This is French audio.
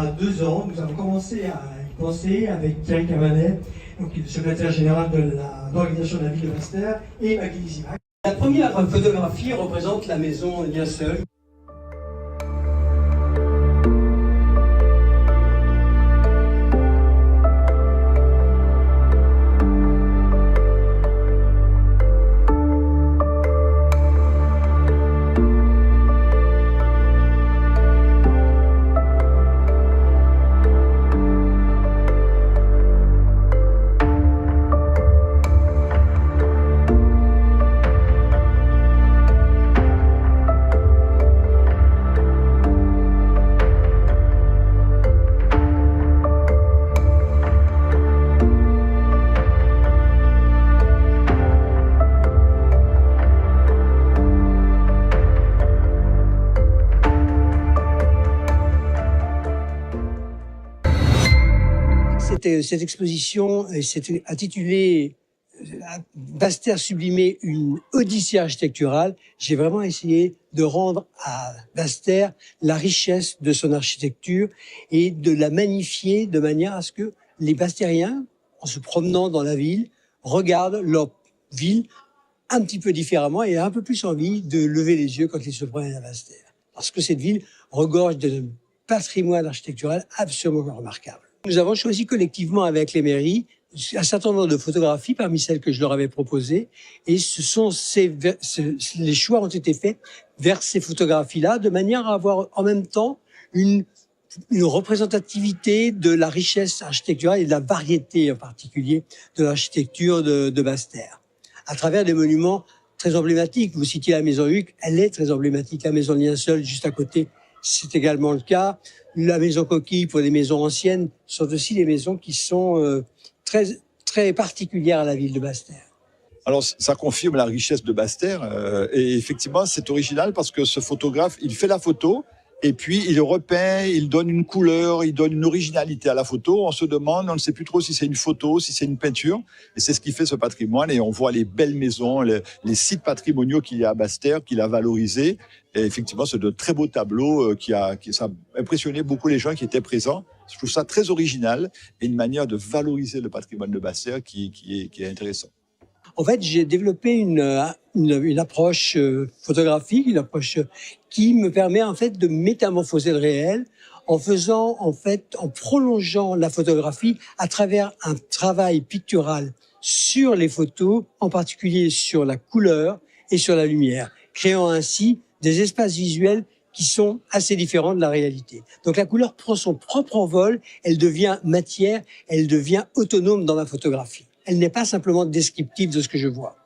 a 2 ans, nous avons commencé à y penser avec Thierry Cavanet, donc, qui est le secrétaire général de l'organisation de la ville de Basse-Terre, et Maggie Lizimac. La première photographie représente la maison Lienseul. Cette exposition s'était intitulée Basse-Terre sublimée, une odyssée architecturale. J'ai vraiment essayé de rendre à Basse-Terre la richesse de son architecture et de la magnifier de manière à ce que les Basse-Terriens, en se promenant dans la ville, regardent leur ville un petit peu différemment et aient un peu plus envie de lever les yeux quand ils se promènent à Basse-Terre. Parce que cette ville regorge d'un patrimoine architectural absolument remarquable. Nous avons choisi collectivement avec les mairies un certain nombre de photographies parmi celles que je leur avais proposées, et les choix ont été faits vers ces photographies-là, de manière à avoir en même temps une représentativité de la richesse architecturale et de la variété en particulier de l'architecture de Basse-Terre, à travers des monuments très emblématiques. Vous citiez la maison Huc, elle est très emblématique. La maison Lienseul, juste à côté, c'est également le cas. La maison Coquille, pour les maisons anciennes, sont aussi des maisons qui sont très, très particulières à la ville de Basse-Terre. Alors, ça confirme la richesse de Basse-Terre. Et effectivement, c'est original parce que ce photographe, il fait la photo et puis il repeint, il donne une couleur, il donne une originalité à la photo. On se demande, on ne sait plus trop si c'est une photo, si c'est une peinture. Et c'est ce qui fait ce patrimoine. Et on voit les belles maisons, les sites patrimoniaux qu'il y a à Basse-Terre, qu'il a valorisés. Et effectivement, c'est de très beaux tableaux ça a impressionné beaucoup les gens qui étaient présents. Je trouve ça très original et une manière de valoriser le patrimoine de Basse-Terre qui est intéressant. En fait, j'ai développé une approche photographique, une approche qui me permet en fait de métamorphoser le réel en prolongeant la photographie à travers un travail pictural sur les photos, en particulier sur la couleur et sur la lumière, créant ainsi des espaces visuels qui sont assez différents de la réalité. Donc la couleur prend son propre envol, elle devient matière, elle devient autonome dans ma photographie. Elle n'est pas simplement descriptive de ce que je vois.